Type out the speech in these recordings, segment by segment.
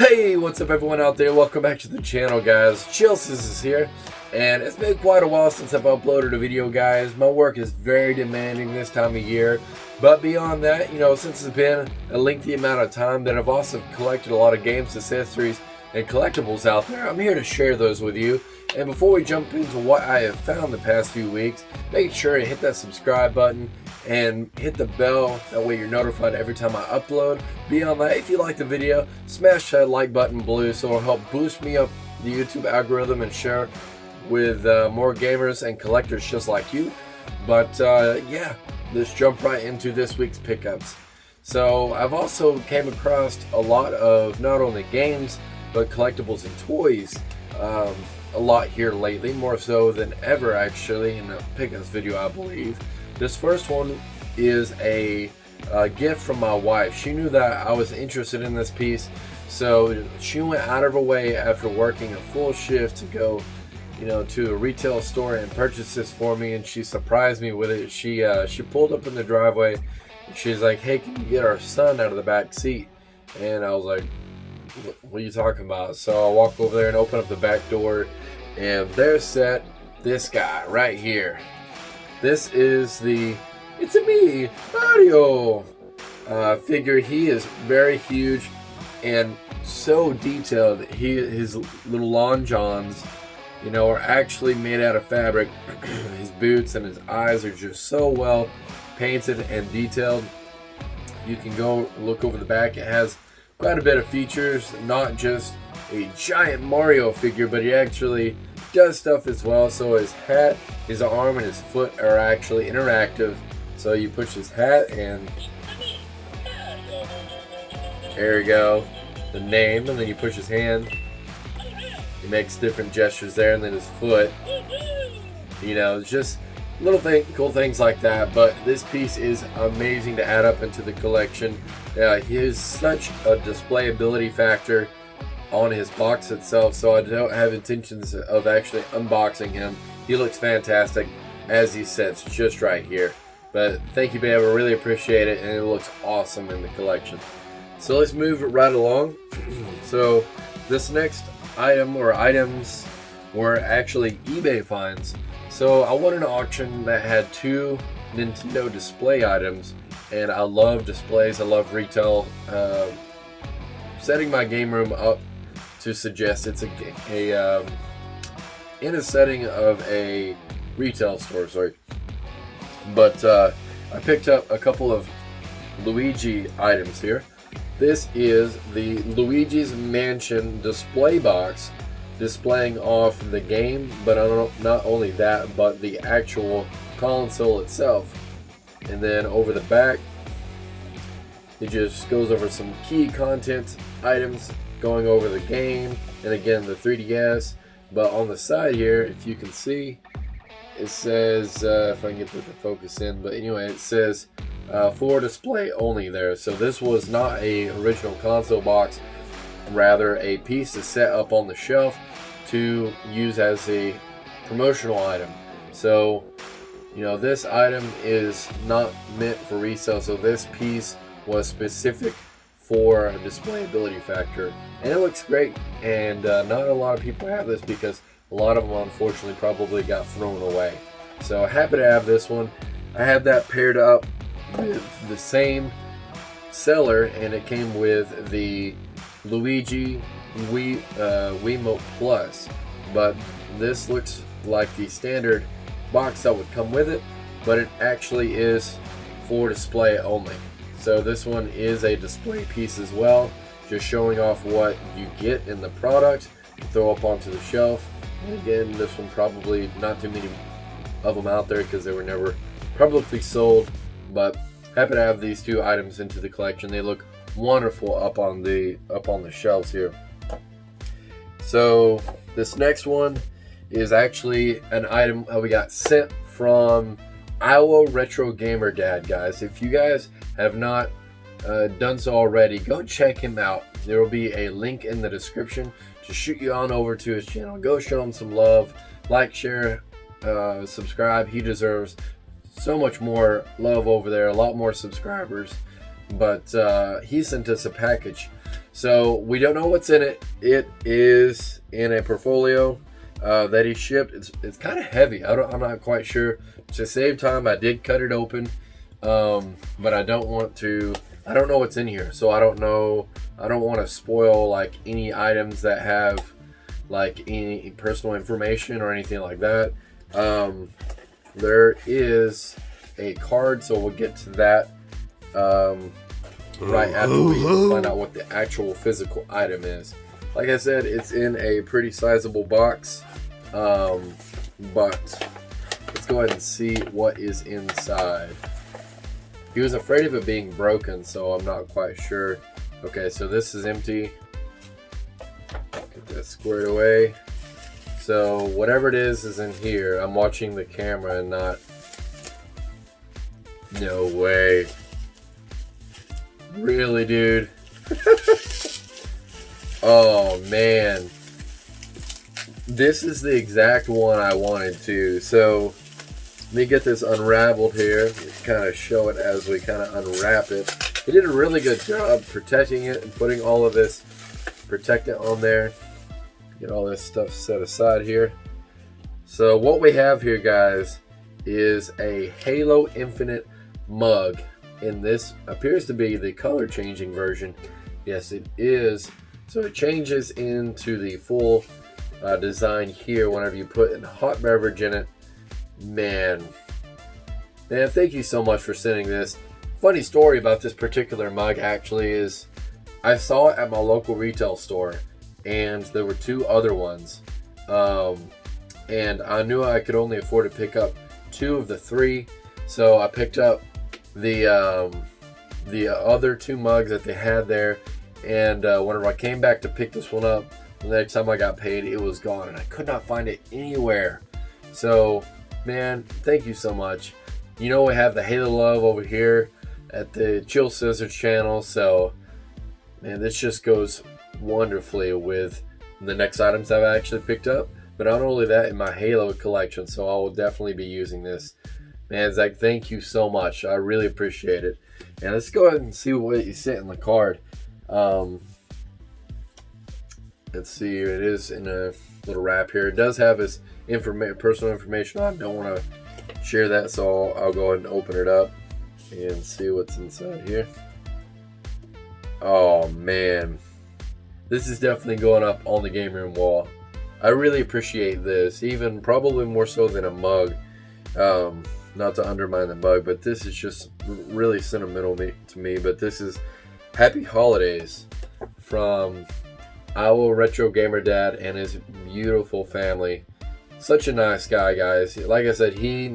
Hey, what's up everyone out there? Welcome back to the channel, guys. Chelsea is here, and it's been quite a while since I've uploaded a video, guys. My work is very demanding this time of year, but beyond that, since it's been a lengthy amount of time that I've also collected a lot of games, accessories, and collectibles out there, I'm here to share those with you. And before we jump into what I have found the past few weeks, make sure to hit that subscribe button and hit the bell. That way you're notified every time I upload. Beyond that, if you like the video, smash that like button blue so it'll help boost me up the YouTube algorithm and share with more gamers and collectors just like you. But yeah, let's jump right into this week's pickups. So I've also came across a lot of not only games but collectibles and toys a lot here lately, more so than ever actually in the pickups video, I believe. This first one is a gift from my wife. She knew that I was interested in this piece, so she went out of her way after working a full shift to go to a retail store and purchase this for me, and she surprised me with it. She pulled up in the driveway and she's like, "Hey, can you get our son out of the back seat?" And I was like, "What are you talking about?" So I walk over there and open up the back door, and there's this guy right here. This is the It's a Me Mario figure. He is very huge and so detailed. His little long johns, are actually made out of fabric. His boots and his eyes are just so well painted and detailed. You can go look over the back. It has quite a bit of features, not just a giant Mario figure, but he actually does stuff as well. So his hat, his arm, and his foot are actually interactive. So you push his hat and there you go, the name, and then you push his hand. He makes different gestures there, and then his foot. Just little cool things like that. But this piece is amazing to add up into the collection. He has such a displayability factor on his box itself, so I don't have intentions of actually unboxing him. He looks fantastic as he sits just right here. But thank you, babe, I really appreciate it, and it looks awesome in the collection. So let's move right along. So this next item or items were actually eBay finds. So I won an auction that had 2 Nintendo display items, and I love displays, I love retail. Setting my game room up to suggest it's in a setting of a retail store, sorry. But I picked up a couple of Luigi items here. This is the Luigi's Mansion display box, displaying off the game, but not only that, but the actual console itself. And then over the back, it just goes over some key content items, going over the game, and again the 3DS. But on the side here, if you can see, it says, if I can get the focus in, but anyway, it says for display only there. So this was not a original console box, rather a piece to set up on the shelf to use as a promotional item. So this item is not meant for resale, so this piece was specific for a displayability factor, and it looks great. And not a lot of people have this because a lot of them unfortunately probably got thrown away. So happy to have this one. I had that paired up with the same seller, and it came with the Luigi Wiimote Plus, but this looks like the standard box that would come with it, but it actually is for display only. So this one is a display piece as well, just showing off what you get in the product to throw up onto the shelf. And again, this one probably not too many of them out there because they were never publicly sold, but happy to have these 2 items into the collection. They look wonderful up on the shelves here. So this next one is actually an item we got sent from Iowa Retro Gamer Dad, guys. If you guys have not done so already, go check him out. There will be a link in the description to shoot you on over to his channel. Go show him some love, like, share, subscribe. He deserves so much more love over there, a lot more subscribers. But he sent us a package So we don't know what's in it. It is in a portfolio that he shipped. It's kind of heavy. I'm not quite sure. To save time, I did cut it open, but I don't want to. I don't know what's in here, so I don't know. I don't want to spoil like any items that have like any personal information or anything like that. There is a card, so we'll get to that right after we find out what the actual physical item is. Like I said, it's in a pretty sizable box, but let's go ahead and see what is inside. He was afraid of it being broken, so I'm not quite sure. Okay, so this is empty. Get that squared away. So whatever it is in here. I'm watching the camera and not... No way. Really, dude? Oh, man. This is the exact one I wanted to. So, let me get this unraveled here. Kind of show it as we kind of unwrap it. He did a really good job protecting it and putting all of this protectant on there. Get all this stuff set aside here. So, what we have here, guys, is a Halo Infinite mug. And this appears to be the color changing version. Yes, it is. So it changes into the full design here whenever you put a hot beverage in it. Man, thank you so much for sending this. Funny story about this particular mug actually is I saw it at my local retail store, and there were two other ones. And I knew I could only afford to pick up two of the three, so I picked up the other two mugs that they had there. And whenever I came back to pick this one up, the next time I got paid, it was gone, and I could not find it anywhere. So, man, thank you so much. You know, we have the Halo Love over here at the Chill Scissors channel. So, man, this just goes wonderfully with the next items I've actually picked up. But not only that, in my Halo collection, so I will definitely be using this. Man, Zach, thank you so much. I really appreciate it. And let's go ahead and see what you sent in the card. Let's see, it is in a little wrap here. It does have his personal information on. I don't want to share that, so I'll go ahead and open it up and see what's inside here. Oh man, this is definitely going up on the game room wall. I really appreciate this, even probably more so than a mug. Not to undermine the mug, but this is just really sentimental to me. But this is Happy Holidays from our Retro Gamer Dad and his beautiful family. Such a nice guy, guys. Like I said, he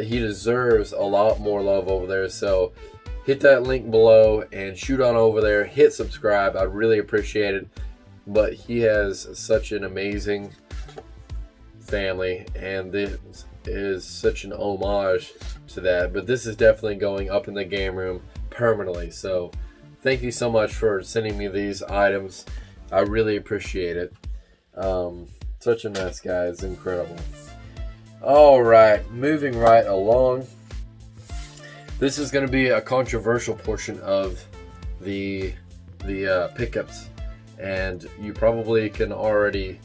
deserves a lot more love over there. So hit that link below and shoot on over there. Hit subscribe. I'd really appreciate it. But he has such an amazing family, and this is such an homage to that. But this is definitely going up in the game room permanently. So thank you so much for sending me these items. I really appreciate it. Such a nice guy. It's incredible. All right, moving right along. This is going to be a controversial portion of the pickups, and you probably can already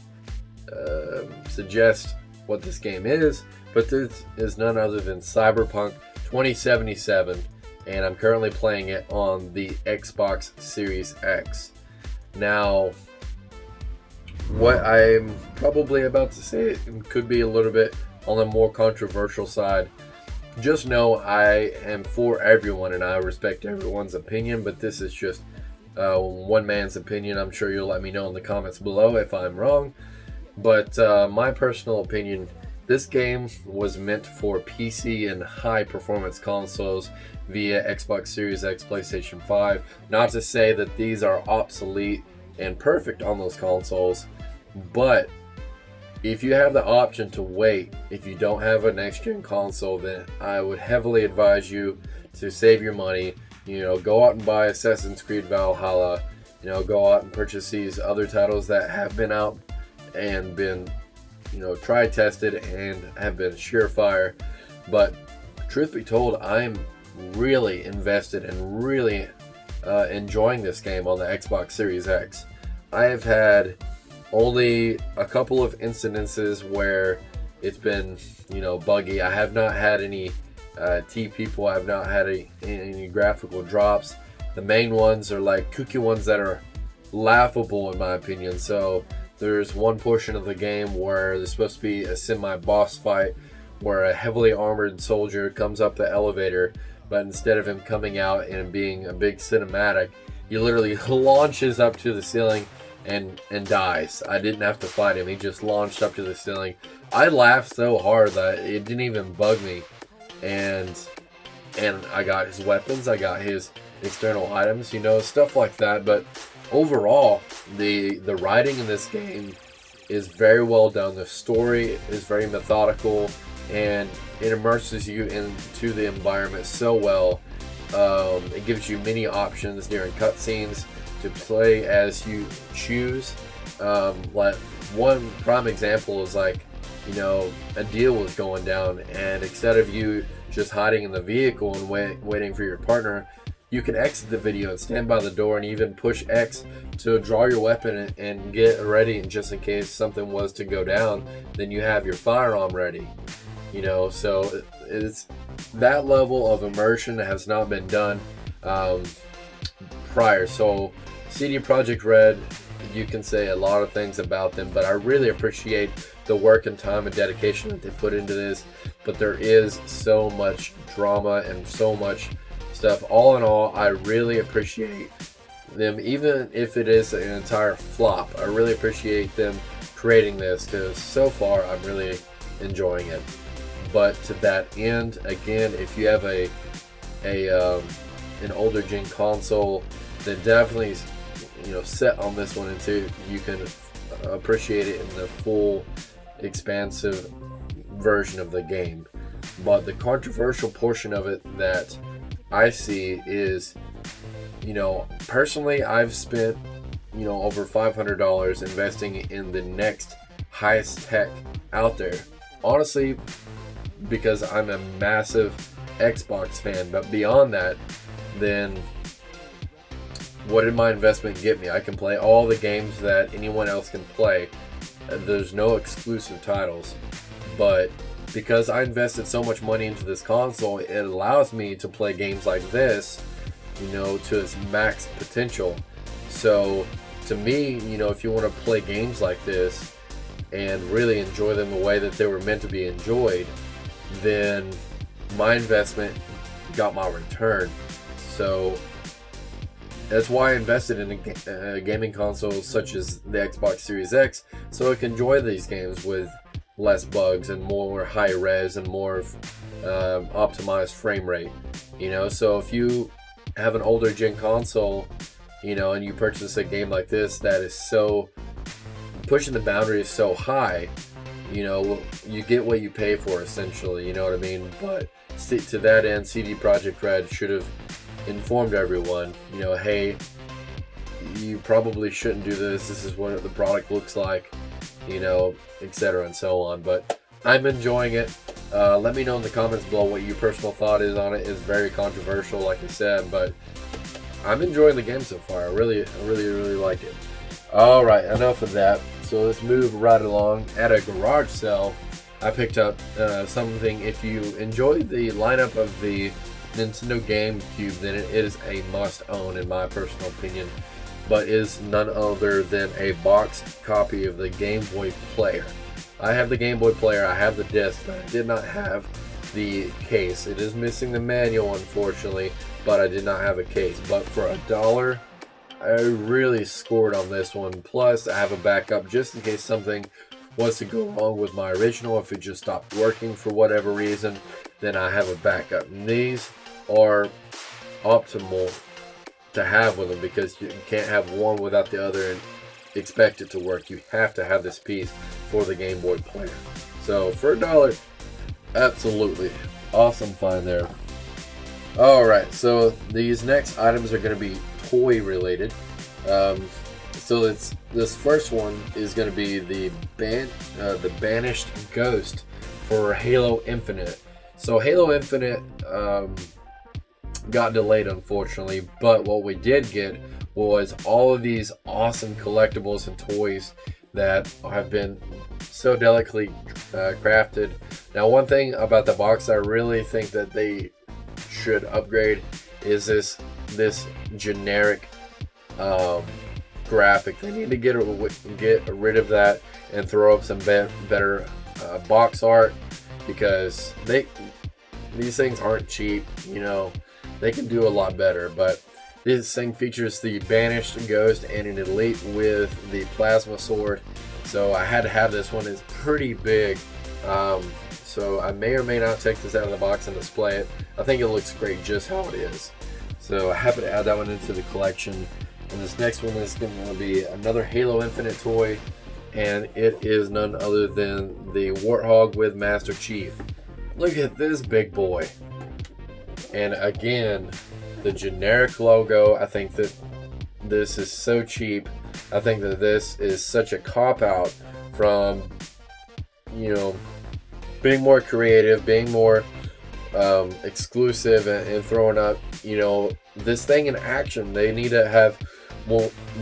suggest what this game is, but this is none other than Cyberpunk 2077, and I'm currently playing it on the Xbox Series X. Now, what I'm probably about to say could be a little bit on the more controversial side. Just know I am for everyone and I respect everyone's opinion, but this is just one man's opinion. I'm sure you'll let me know in the comments below if I'm wrong. But my personal opinion, this game was meant for PC and high performance consoles via Xbox Series X, PlayStation 5. Not to say that these are obsolete and perfect on those consoles, but if you have the option to wait, if you don't have a next gen console, then I would heavily advise you to save your money. You know, go out and buy Assassin's Creed Valhalla. You know, go out and purchase these other titles that have been out and been, you know, tried, tested, and have been surefire. But truth be told, I'm really invested and really enjoying this game on the Xbox Series X. I have had only a couple of incidences where it's been, buggy. I have not had any T-people. I have not had any graphical drops. The main ones are like kooky ones that are laughable in my opinion. So there's one portion of the game where there's supposed to be a semi-boss fight where a heavily armored soldier comes up the elevator, but instead of him coming out and being a big cinematic, he literally launches up to the ceiling and dies. I didn't have to fight him. He just launched up to the ceiling. I laughed so hard that it didn't even bug me. And I got his weapons, I got his external items, stuff like that. But overall, the writing in this game is very well done. The story is very methodical, and it immerses you into the environment so well. It gives you many options during cutscenes to play as you choose. Like one prime example is like, a deal was going down, and instead of you just hiding in the vehicle and waiting for your partner, you can exit the video and stand by the door and even push X to draw your weapon and get ready, and just in case something was to go down, then you have your firearm ready. So it's that level of immersion that has not been done prior. So CD Projekt Red, you can say a lot of things about them, but I really appreciate the work and time and dedication that they put into this. But there is so much drama and so much stuff. All in all, I really appreciate them, even if it is an entire flop. I really appreciate them creating this, because so far I'm really enjoying it. But to that end, again, if you have an older gen console, then definitely set on this one until you can appreciate it in the full expansive version of the game. But the controversial portion of it that I see is, personally I've spent over $500 investing in the next highest tech out there, honestly, because I'm a massive Xbox fan. But beyond that, then what did my investment get me? I can play all the games that anyone else can play. There's no exclusive titles. But because I invested so much money into this console, it allows me to play games like this, to its max potential. So to me, if you want to play games like this and really enjoy them the way that they were meant to be enjoyed, then my investment got my return. So that's why I invested in a gaming console such as the Xbox Series X, so I can enjoy these games with less bugs and more high res and more optimized frame rate. So if you have an older gen console, and you purchase a game like this that is so pushing the boundaries so high, you get what you pay for, essentially. You know what I mean? But to that end, CD Projekt Red should have informed everyone, hey, you probably shouldn't do this. This is what the product looks like, etc. and so on. But I'm enjoying it. Let me know in the comments below what your personal thought is on it. It's very controversial, like I said, but I'm enjoying the game so far. I really like it. All right, enough of that. So let's move right along. At a garage sale, I picked up something. If you enjoy the lineup of the Nintendo GameCube, then it is a must-own in my personal opinion, but is none other than a boxed copy of the Game Boy Player. I have the Game Boy Player, I have the disc, but I did not have the case. It is missing the manual, unfortunately, but I did not have a case. But for $1, I really scored on this one. Plus, I have a backup just in case something was to go wrong with my original. If it just stopped working for whatever reason, then I have a backup. And these are optimal to have with them, because you can't have one without the other and expect it to work. You have to have this piece for the Game Boy Player. So for $1, absolutely awesome find there. Alright, so these next items are going to be toy related. So this first one is going to be the Banished Ghost for Halo Infinite. So Halo Infinite, got delayed, unfortunately. But what we did get was all of these awesome collectibles and toys that have been so delicately crafted. Now, one thing about the box I really think that they should upgrade is this generic graphic. They need to get rid of that and throw up some better box art, because these things aren't cheap. You know, they can do a lot better. But this thing features the Banished Ghost and an Elite with the Plasma Sword, so I had to have this one. It's pretty big, so I may or may not take this out of the box and display it. I think it looks great just how it is, so I happen to add that one into the collection. And this next one is going to be another Halo Infinite toy, and it is none other than the Warthog with Master Chief. Look at this big boy. And again, the generic logo. I think that this is so cheap. I think that this is such a cop-out from, you know, being more creative, being more exclusive, and throwing up, you know, this thing in action. They need to have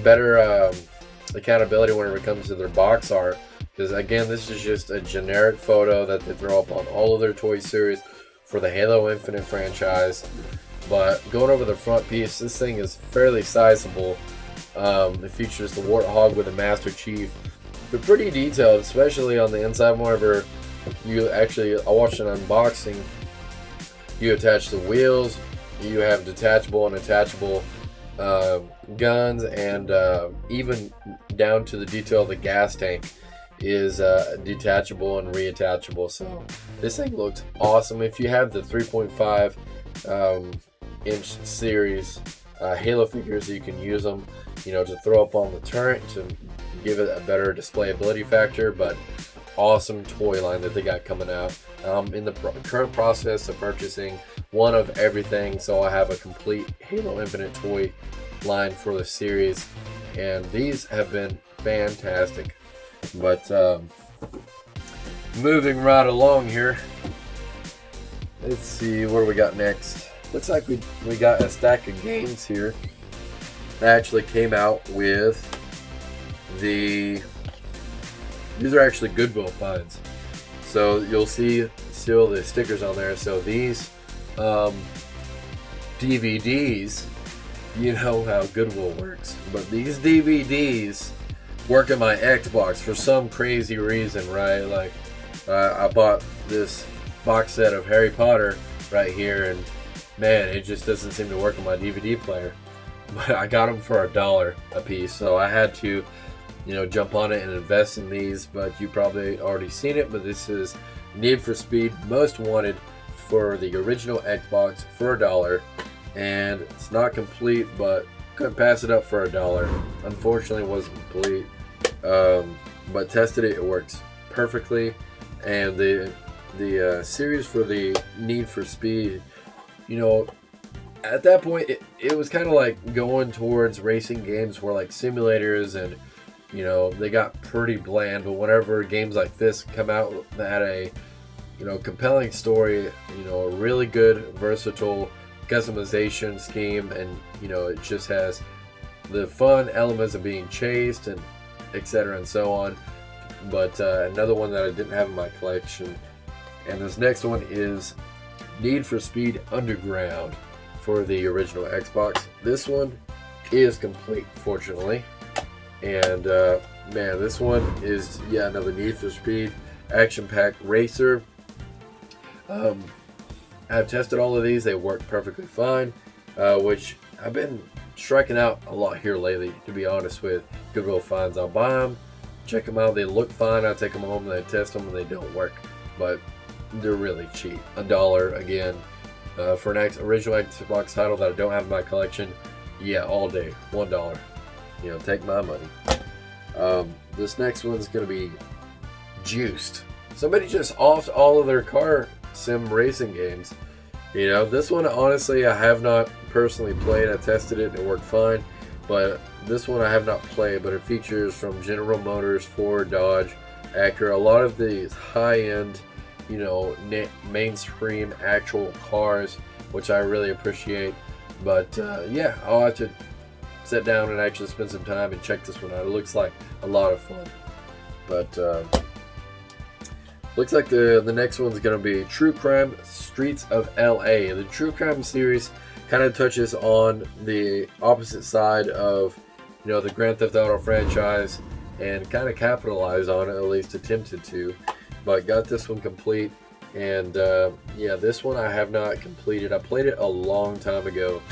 better accountability when it comes to their box art, because again, this is just a generic photo that they throw up on all of their toy series for the Halo Infinite franchise. But going over the front piece, this thing is fairly sizable. It features the Warthog with a Master Chief. They're pretty detailed, especially on the inside. Whenever I watched an unboxing, you attach the wheels, you have detachable and attachable guns, and even down to the detail of the gas tank is detachable and reattachable. So this thing looks awesome. If you have the 3.5 inch series Halo figures, you can use them, you know, to throw up on the turret to give it a better displayability factor. But awesome toy line that they got coming out. In the current process of purchasing one of everything, so I have a complete Halo Infinite toy line for the series, and these have been fantastic. But moving right along here, let's see what do we got next. Looks like we got a stack of games here that actually came out with these are actually Goodwill finds. So you'll see still the stickers on there. So these DVDs, you know how Goodwill works, but these DVDs work in my Xbox for some crazy reason, right? Like I bought this box set of Harry Potter right here, and man, it just doesn't seem to work on my DVD player. But I got them for $1 a piece, so I had to, you know, jump on it and invest in these. But you probably already seen it, but this is Need for Speed Most Wanted for the original Xbox for $1, and it's not complete, but couldn't pass it up for $1. Unfortunately, it wasn't complete, but tested it, it works perfectly. And the series for the Need for Speed, you know, at that point it was kind of like going towards racing games where like simulators, and you know, they got pretty bland. But whenever games like this come out that had a, you know, compelling story, you know, a really good versatile customization scheme, and you know, it just has the fun elements of being chased and etc and so on. But another one that I didn't have in my collection, and this next one is Need for Speed Underground for the original Xbox. This one is complete, fortunately, and man, this one is another Need for Speed action-packed racer. I've tested all of these; they work perfectly fine, which I've been striking out a lot here lately, to be honest with Goodwill finds. I'll buy them, check them out, they look fine, I take them home and I test them and they don't work, but they're really cheap. $1 again for an original Xbox title that I don't have in my collection. Yeah, all day, $1. You know, take my money. This next one's gonna be Juiced. Somebody just offed all of their car sim racing games. You know, this one honestly I have not personally played. I tested it and it worked fine, but this one I have not played. But it features from General Motors, Ford, Dodge, Acura, a lot of these high-end, you know, mainstream actual cars, which I really appreciate. But yeah, I'll have to sit down and actually spend some time and check this one out. It looks like a lot of fun. But looks like the next one's going to be True Crime Streets of LA. The True Crime series kind of touches on the opposite side of, you know, the Grand Theft Auto franchise, and kind of capitalized on it, at least attempted to. But got this one complete, and yeah, this one I have not completed. I played it a long time ago,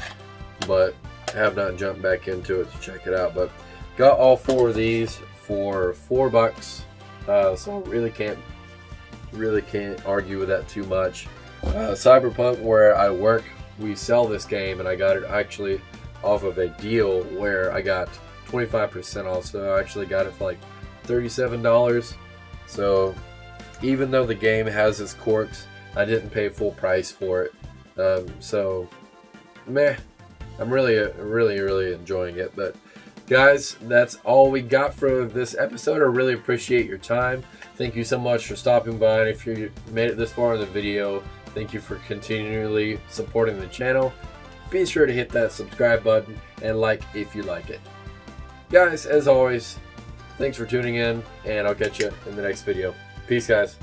but have not jumped back into it to check it out. But got all 4 of these for $4, so really can't argue with that too much. Cyberpunk, where I work, we sell this game, and I got it actually off of a deal where I got 25% off, so I actually got it for like $37. So even though the game has its quirks, I didn't pay full price for it. So meh, I'm really enjoying it. But guys, that's all we got for this episode. I really appreciate your time. Thank you so much for stopping by, and if you made it this far in the video, thank you for continually supporting the channel. Be sure to hit that subscribe button and like if you like it. Guys, as always, thanks for tuning in, and I'll catch you in the next video. Peace, guys.